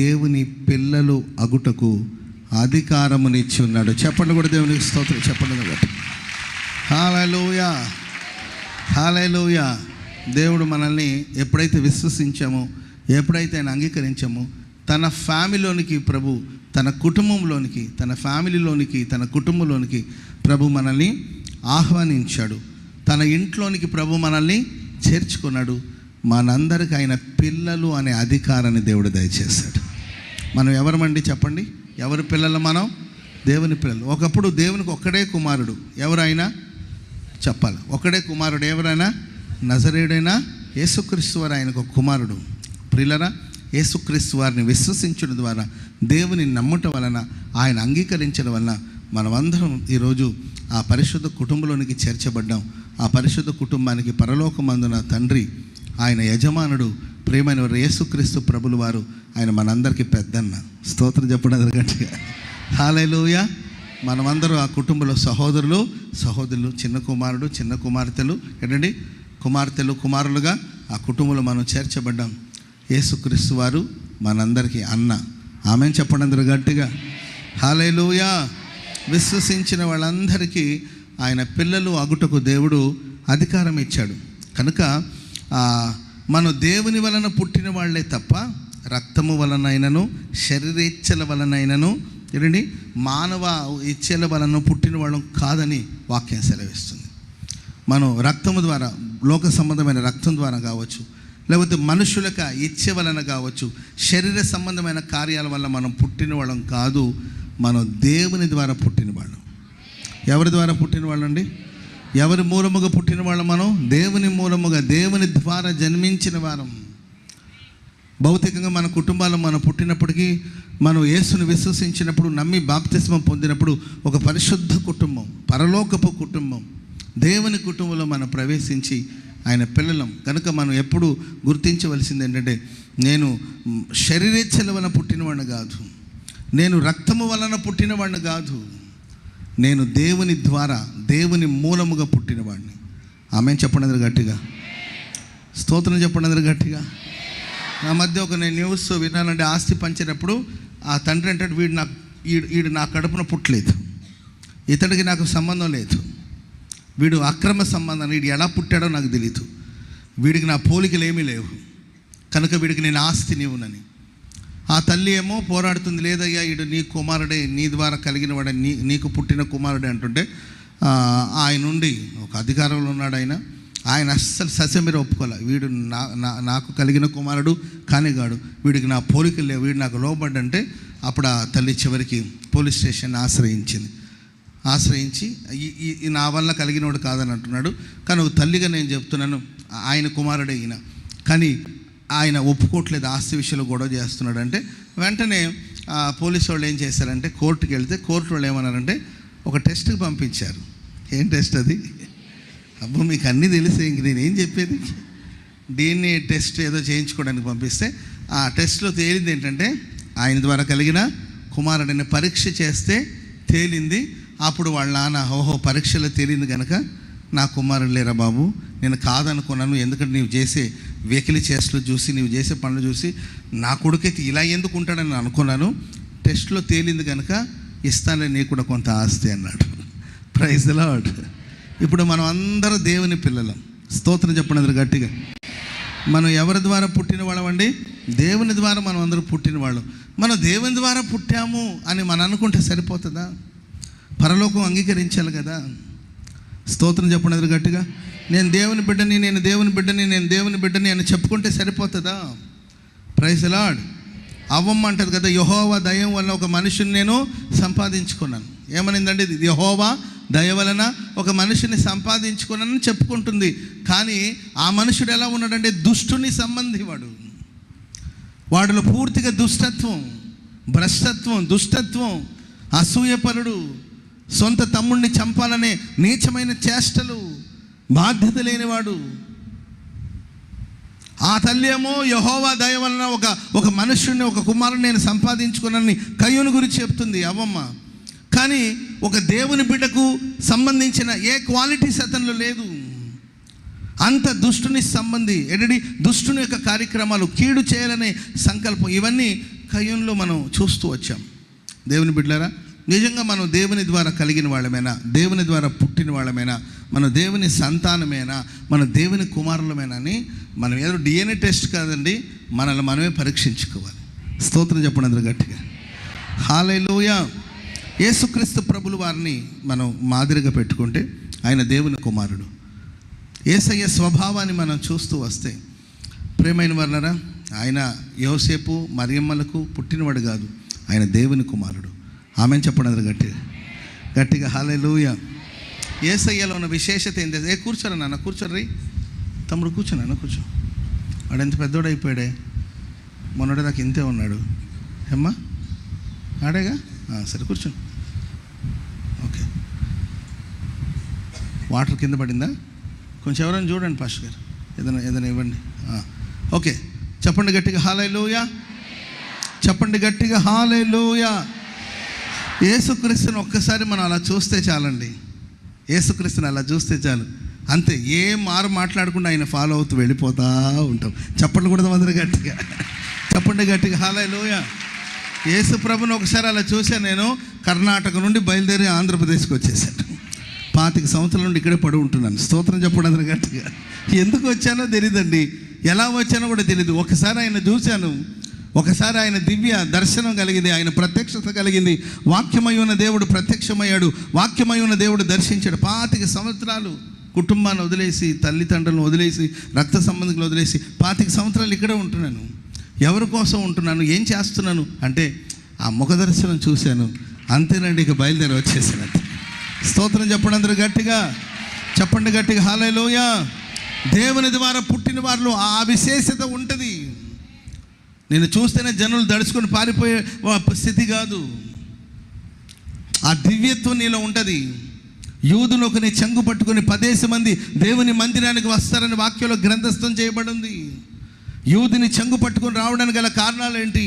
దేవుని పిల్లలు అగుటకు అధికారమునిచ్చి ఉన్నాడు. చెప్పండి కూడా దేవునికి స్తోత్రం. చెప్పండి కూడా. హల్లెలూయా, హల్లెలూయా. దేవుడు మనల్ని ఎప్పుడైతే విశ్వసించామో, ఎప్పుడైతే ఆయన అంగీకరించామో, తన ఫ్యామిలీలోనికి ప్రభు, తన కుటుంబంలోనికి, తన ఫ్యామిలీలోనికి, తన కుటుంబంలోనికి ప్రభు మనల్ని ఆహ్వానించాడు. తన ఇంట్లోనికి ప్రభు మనల్ని చేర్చుకున్నాడు. మనందరికి ఆయన పిల్లలు అనే అధికారాన్ని దేవుడు దయచేశాడు. మనం ఎవరమండి చెప్పండి? ఎవరి పిల్లలు? మనం దేవుని పిల్లలు. ఒకప్పుడు దేవునికి ఒక్కడే కుమారుడు. ఎవరైనా చెప్పాలి, ఒక్కడే కుమారుడు. ఎవరైనా? నజరేయుడైన యేసుక్రీస్తు వారు ఆయనకు ఒక కుమారుడు. ప్రియులరా, యేసుక్రీస్తు వారిని విశ్వసించడం ద్వారా, దేవుని నమ్మటం వలన, ఆయన అంగీకరించడం వలన మనమందరం ఈరోజు ఆ పరిశుద్ధ కుటుంబంలోనికి చేర్చబడ్డాం. ఆ పరిశుద్ధ కుటుంబానికి పరలోకమందున తండ్రి, ఆయన యజమానుడు, ప్రియమైన యేసుక్రీస్తు ప్రభులు వారు, ఆయన మనందరికీ పెద్దన్న. స్తోత్రం చెప్పడం గట్టిగా. హల్లెలూయా. మనమందరూ ఆ కుటుంబంలో సహోదరులు, చిన్న కుమారుడు, చిన్న కుమార్తెలు, ఏంటండి, కుమార్తెలు, కుమారులుగా ఆ కుటుంబంలో మనం చేర్చబడ్డాం. యేసుక్రీస్తు వారు మనందరికీ అన్న. ఆమేన్ చెప్పండి అందరూ గట్టిగా. హల్లెలూయా. విశ్వసించిన వాళ్ళందరికీ ఆయన పిల్లలు అగుటకు దేవుడు అధికారం ఇచ్చాడు. కనుక మనం దేవుని వలన పుట్టిన వాళ్ళే తప్ప రక్తము వలనైనను, శరీరేచ్ఛల వలనైనను, ఏంటండి, మానవ ఇచ్ఛల వలన పుట్టిన వాళ్ళం కాదని వాక్యం సెలవిస్తుంది. మనం రక్తము ద్వారా, లోక సంబంధమైన రక్తం ద్వారా కావచ్చు, లేకపోతే మనుషులకు ఇచ్చ వలన కావచ్చు, శరీర సంబంధమైన కార్యాల వల్ల మనం పుట్టిన వాళ్ళం కాదు. మనం దేవుని ద్వారా పుట్టిన వాళ్ళం. ఎవరి ద్వారా పుట్టిన వాళ్ళండి? ఎవరి మూలముగా పుట్టిన వాళ్ళం? మనం దేవుని మూలముగా, దేవుని ద్వారా జన్మించిన వారం. భౌతికంగా మన కుటుంబాలు మనం పుట్టినప్పటికీ, మనం యేసుని విశ్వసించినప్పుడు, నమ్మి బాప్తిస్మం పొందినప్పుడు ఒక పరిశుద్ధ కుటుంబం, పరలోకపు కుటుంబం, దేవుని కుటుంబంలో మనం ప్రవేశించి ఆయన పిల్లలం. కనుక మనం ఎప్పుడు గుర్తించవలసింది ఏంటంటే, నేను శరీరేచ్ఛల వలన పుట్టినవాడిని కాదు, నేను రక్తము వలన పుట్టినవాడిని కాదు, నేను దేవుని ద్వారా, దేవుని మూలముగా పుట్టినవాడిని. ఆమె చెప్పండి అందరు గట్టిగా. స్తోత్రం చెప్పండి అందరు గట్టిగా. నా మధ్య ఒక నేను న్యూస్ వినాలంటే, ఆస్తి పంచినప్పుడు ఆ తండ్రి అంటే, వీడు నా కడుపున పుట్టలేదు, ఇతడికి నాకు సంబంధం లేదు, వీడు అక్రమ సంబంధం, వీడు ఎలా పుట్టాడో నాకు తెలియదు, వీడికి నా పోలికలు ఏమీ లేవు, కనుక వీడికి నేను ఆస్తి నీవునని. ఆ తల్లి ఏమో పోరాడుతుంది, లేదయ్యా వీడు నీ కుమారుడే, నీ ద్వారా కలిగిన వాడే, నీకు పుట్టిన కుమారుడే అంటుంటే, ఆయన నుండి ఒక అధికారంలో ఉన్నాడు ఆయన అస్సలు ససెమిర ఒప్పుకోలే. వీడు నాకు కలిగిన కుమారుడు కానీ కాడు, వీడికి నా పోలికలు లేవు, వీడు నాకు లోబడ్డంటే అప్పుడు ఆ తల్లి చివరికి పోలీస్ స్టేషన్ ఆశ్రయించి ఈ నా వల్ల కలిగినవాడు కాదని అంటున్నాడు. కానీ ఒక తల్లిగా నేను చెప్తున్నాను, ఆయన కుమారుడే ఈయన, కానీ ఆయన ఒప్పుకోవట్లేదు, ఆస్తి విషయంలో గొడవ చేస్తున్నాడు. అంటే వెంటనే పోలీసు వాళ్ళు ఏం చేశారంటే, కోర్టుకి వెళ్తే కోర్టు వాళ్ళు ఏమన్నారంటే, ఒక టెస్ట్కి పంపించారు. ఏం టెస్ట్ అది? అబ్బో మీకు అన్నీ తెలిసే, ఇంక నేనేం చెప్పేది. DNA టెస్ట్ ఏదో చేయించుకోవడానికి పంపిస్తే ఆ టెస్ట్లో తేలింది ఏంటంటే, ఆయన ద్వారా కలిగిన కుమారుడిని పరీక్ష చేస్తే తేలింది. అప్పుడు వాళ్ళ నాన్న, ఓహో పరీక్షలో తేలింది కనుక నా కుమారుడు లేరా బాబు, నేను కాదనుకున్నాను, ఎందుకంటే నీవు చేసే వెకిలి చేష్టలు చూసి, నీవు చేసే పనులు చూసి నా కొడుకైతే ఇలా ఎందుకు ఉంటాడని అనుకున్నాను, టెస్ట్లో తేలింది కనుక ఇస్తానులే నీకు కూడా కొంత ఆస్తి అన్నాడు. Praise the lord. ఇప్పుడు మనం అందరూ దేవుని పిల్లలం. స్తోత్రం చెప్పండి గట్టిగా. మనం ఎవరి ద్వారా పుట్టిన వాళ్ళమండి? దేవుని ద్వారా మనం అందరూ పుట్టిన వాళ్ళం. మనం దేవుని ద్వారా పుట్టాము అని మనం అనుకుంటే సరిపోతుందా? పరలోకం అంగీకరించాలి కదా. స్తోత్రం చెప్పండి గట్టిగా. నేను దేవుని బిడ్డని అని చెప్పుకుంటే సరిపోతుందా? Praise the lord. అవ్వమ్మ అంటది కదా, యెహోవా దయ వలన ఒక మనిషిని నేను సంపాదించుకున్నాను. ఏమనిందండి? యెహోవా దయ వలన ఒక మనిషిని సంపాదించుకున్నానని చెప్పుకుంటుంది. కానీ ఆ మనుషుడు ఎలా ఉన్నాడంటే, దుష్టుని సంబంధి. వాడిలో పూర్తిగా దుష్టత్వం, భ్రష్టత్వం, దుష్టత్వం, అసూయపరుడు, సొంత తమ్ముడిని చంపాలనే నీచమైన చేష్టలు, బాధ్యత లేనివాడు. ఆ తల్లి ఏమో యెహోవా దయ వలన ఒక మనుషుడిని, ఒక కుమారుని నేను సంపాదించుకున్నానని కయ్యూను గురించి చెప్తుంది అవ్వమ్మ. కానీ ఒక దేవుని బిడ్డకు సంబంధించిన ఏ క్వాలిటీస్ అతనిలో లేదు. అంత దుష్టుని సంబంధి, దుష్టుని యొక్క కార్యక్రమాలు, కీడు చేయాలనే సంకల్పం, ఇవన్నీ కయ్యూనులో మనం చూస్తూ వచ్చాం. దేవుని బిడ్డలారా, నిజంగా మనం దేవుని ద్వారా కలిగిన వాళ్ళమేనా, దేవుని ద్వారా పుట్టిన వాళ్ళమేనా, మన దేవుని సంతానమేనా, మన దేవుని కుమారులమేనా అని మనం ఏదో DNA టెస్ట్ కాదండి, మనల్ని మనమే పరీక్షించుకోవాలి. స్తోత్రం చెప్పండి అందరూ గట్టిగా. హల్లెలూయా. యేసుక్రీస్తు ప్రభుల వారిని మనం మాదిరిగా పెట్టుకుంటే ఆయన దేవుని కుమారుడు. యేసయ్య స్వభావాన్ని మనం చూస్తూ వస్తే ప్రియమైన వారులారా, ఆయన యోసేపు మరియమ్మలకు పుట్టినవాడు కాదు, ఆయన దేవుని కుమారుడు. ఆమెను చెప్పండి అందరూ గట్టిగా గట్టిగా. హల్లెలూయా. యేసయ్యలో ఉన్న విశేషత ఏంటి? కూర్చోరా నాన్న, కూర్చోర్రీ తమ్ముడు, కూర్చో నాన్న, కూర్చో. వాడు ఎంత పెద్దోడు అయిపోయాడే, మొన్నటి దాకా ఇంతే ఉన్నాడు. ఏమ్మా ఆడేగా, సరే కూర్చో. ఓకే, వాటర్ కింద పడిందా? కొంచెం ఎవరైనా చూడండి పాస్టర్ గారు, ఏదైనా ఇవ్వండి. ఓకే, చెప్పండి గట్టిగా హల్లెలూయా. చెప్పండి గట్టిగా హల్లెలూయా. యేసుక్రీస్తుని ఒక్కసారి మనం అలా చూస్తే చాలండి. యేసుక్రీస్తుని అలా చూస్తే చాలు, అంతే. ఏ మారు మాట్లాడకుండా ఆయన ఫాలో అవుతూ వెళ్ళిపోతూ ఉంటాం. చెప్పండి కూడా అందరూ గట్టిగా, చెప్పండి గట్టిగా హల్లెలూయా. యేసు ప్రభుని ఒకసారి అలా చూశాను నేను. కర్ణాటక నుండి బయలుదేరి ఆంధ్రప్రదేశ్కి వచ్చేసాను. 25 సంవత్సరాల నుండి ఇక్కడే పడి ఉంటున్నాను. స్తోత్రం చెప్పండి అందరూ గట్టిగా. ఎందుకు వచ్చానో తెలియదండి, ఎలా వచ్చానో కూడా తెలియదు. ఒకసారి ఆయన చూశాను, ఒకసారి ఆయన దివ్య దర్శనం కలిగింది, ఆయన ప్రత్యక్షత కలిగింది. వాక్యమై ఉన్న దేవుడు ప్రత్యక్షమయ్యాడు, వాక్యమై ఉన్న దేవుడు దర్శించాడు. 25 సంవత్సరాలు కుటుంబాన్ని వదిలేసి, తల్లిదండ్రులను వదిలేసి, రక్త సంబంధికులు వదిలేసి 25 సంవత్సరాలు ఇక్కడే ఉంటున్నాను. ఎవరి కోసం ఉంటున్నాను, ఏం చేస్తున్నాను అంటే ఆ ముఖ దర్శనం చూశాను, అంతేనండి, ఇక బయలుదేరి వచ్చేసాను. స్తోత్రం చెప్పండి అందరూ గట్టిగా, చెప్పండి గట్టిగా హల్లెలూయా. దేవుని ద్వారా పుట్టిన వారిలో ఆ విశేషత ఉంటుంది. నేను చూస్తేనే జనులు దడుచుకొని పారిపోయే స్థితి కాదు, ఆ దివ్యత్వం నీలో ఉంటుంది. యూదులు ఒకని చెంగు పట్టుకొని 10 మంది దేవుని మందిరానికి వస్తారని వాక్యంలో గ్రంథస్థం చేయబడింది. యూదుని చెంగు పట్టుకొని రావడానికి గల కారణాలు ఏంటి?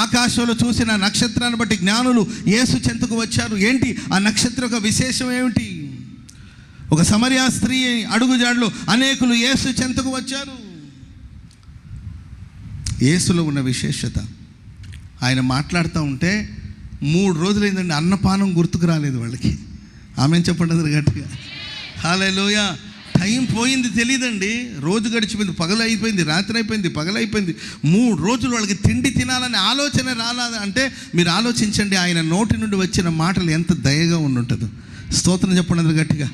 ఆకాశంలో చూసిన నక్షత్రాన్ని బట్టి జ్ఞానులు యేసు చెంతకు వచ్చారు. ఏంటి ఆ నక్షత్రం యొక్క విశేషం ఏమిటి? ఒక సమరియా స్త్రీ అడుగుజాడలో అనేకులు యేసు చెంతకు వచ్చారు. యేసులో ఉన్న విశేషత, ఆయన మాట్లాడుతూ ఉంటే 3 రోజులైందండి, అన్నపానం గుర్తుకు రాలేదు వాళ్ళకి. ఆమెను చెప్పండి అందరు గట్టిగా హల్లెలూయా. టైం పోయింది తెలియదండి, రోజు గడిచిపోయింది, పగలు అయిపోయింది, రాత్రి అయిపోయింది, పగలు అయిపోయింది. 3 రోజులు వాళ్ళకి తిండి తినాలనే ఆలోచన రాలేదు. అంటే మీరు ఆలోచించండి, ఆయన నోటి నుండి వచ్చిన మాటలు ఎంత దయగా ఉండుంటుందో. స్తోత్రం చెప్పండి అందరు గట్టిగా.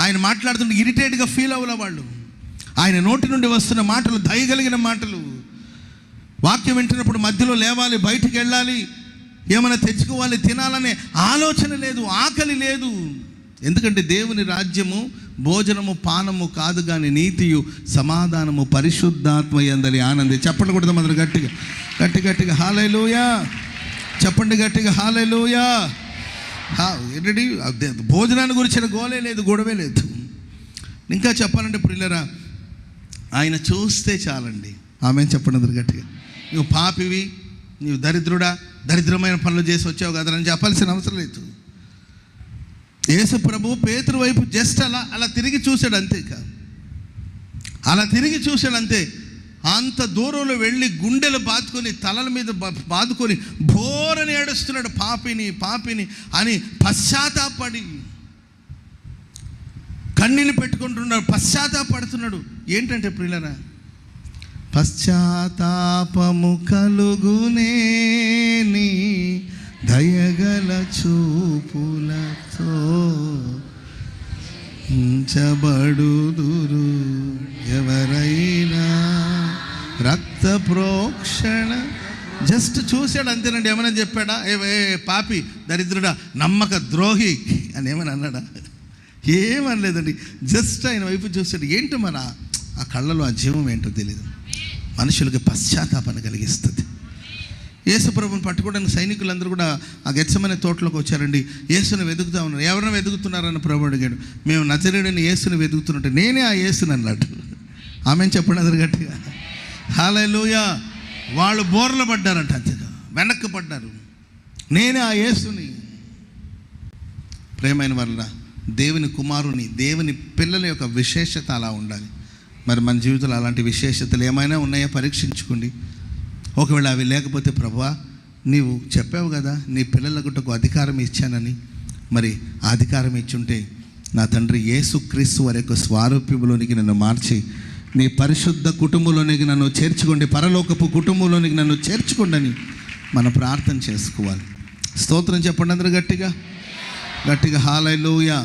ఆయన మాట్లాడుతుంటే ఇరిటేట్గా ఫీల్ అవ్వలే వాళ్ళు. ఆయన నోటి నుండి వస్తున్న మాటలు దయగలిగిన మాటలు. వాక్యం వింటున్నప్పుడు మధ్యలో లేవాలి, బయటికి వెళ్ళాలి, ఏమైనా తెచ్చుకోవాలి, తినాలనే ఆలోచన లేదు, ఆకలి లేదు. ఎందుకంటే దేవుని రాజ్యము భోజనము పానము కాదు కానీ నీతియు సమాధానము పరిశుద్ధాత్మ యందలి ఆనంది. చెప్పండి కూడా అందరూ గట్టిగా గట్టిగా హల్లెలూయా. చెప్పండి గట్టిగా హల్లెలూయా. ఏంటండి, భోజనాన్ని గురించిన గోలే లేదు, గొడవే లేదు. ఇంకా చెప్పాలంటే ప్రియులారా, ఆయన చూస్తే చాలండి. ఆమెను చెప్పండి అందరూ గట్టిగా. నువ్వు పాపివి, నీవు దరిద్రుడా, దరిద్రమైన పనులు చేసి వచ్చావు కదా అని చెప్పాల్సిన అవసరం లేదు. యేసు ప్రభు పేతురు వైపు జస్ట్ అలా తిరిగి చూశాడు అంతే. అలా తిరిగి చూశాడు అంతే. అంత దూరంలో వెళ్ళి గుండెలు బాదుకొని, తలల మీద బాదుకొని బోరని ఏడుస్తున్నాడు, పాపిని అని పశ్చాత్తాపడి కన్నీళ్ళు పెట్టుకుంటున్నాడు, పశ్చాత్తాపడుతున్నాడు. ఏంటంటే ప్రియులారా, పశ్చాత్తాపము కలుగునే నీ దయగల చూపులతో ఉంచబడుదురు ఎవరైనా రక్త ప్రోక్షణ. జస్ట్ చూశాడు అంతేనండి. ఏమైనా చెప్పాడా? ఏ పాపి, దరిద్రుడా, నమ్మక ద్రోహి అని ఏమని అన్నాడా? ఏమనలేదండి. జస్ట్ ఆయన వైపు చూశాడు. ఏంటో మన ఆ కళ్ళలో ఆ జీవం ఏంటో తెలియదు. మనుషులకి పశ్చాత్తాపాన్ని కలిగిస్తుంది. యేసు ప్రభుని పట్టుకోవడానికి సైనికులందరూ కూడా ఆ గెత్సెమనే తోటలోకి వచ్చారండి. యేసుని వెతుకుతూ ఉన్నారు. ఎవరైనా వెతుకుతున్నారని ప్రభు అడిగాడు. మేము నజరేయుడైన యేసుని వెతుకుతున్నట్టు, నేనే ఆ యేసుని అన్నాడు. ఆమెను చెప్పండి అందరు గట్టిగా హల్లెలూయా. వాళ్ళు బోర్లు పడ్డారంట, అంతేగా వెనక్కి పడ్డారు. నేనే ఆ యేసుని. ప్రేమైన వల్ల దేవుని కుమారుని, దేవుని పిల్లల యొక్క విశేషత అలా ఉండాలి. మరి మన జీవితంలో అలాంటి విశేషతలు ఏమైనా ఉన్నాయో పరీక్షించుకోండి. ఒకవేళ అవి లేకపోతే ప్రభువా నీవు చెప్పావు కదా నీ పిల్లలకుటకు అధికారం ఇచ్చానని, మరి ఆ అధికారం ఇచ్చుంటే నా తండ్రి యేసుక్రీస్తు వారి యొక్క స్వారూప్యంలోనికి నన్ను మార్చి నీ పరిశుద్ధ కుటుంబంలోనికి నన్ను చేర్చుకోండి, పరలోకపు కుటుంబంలోనికి నన్ను చేర్చుకోండి అని మనం ప్రార్థన చేసుకోవాలి. స్తోత్రం చెప్పండి అందరూ గట్టిగా హల్లెలూయా.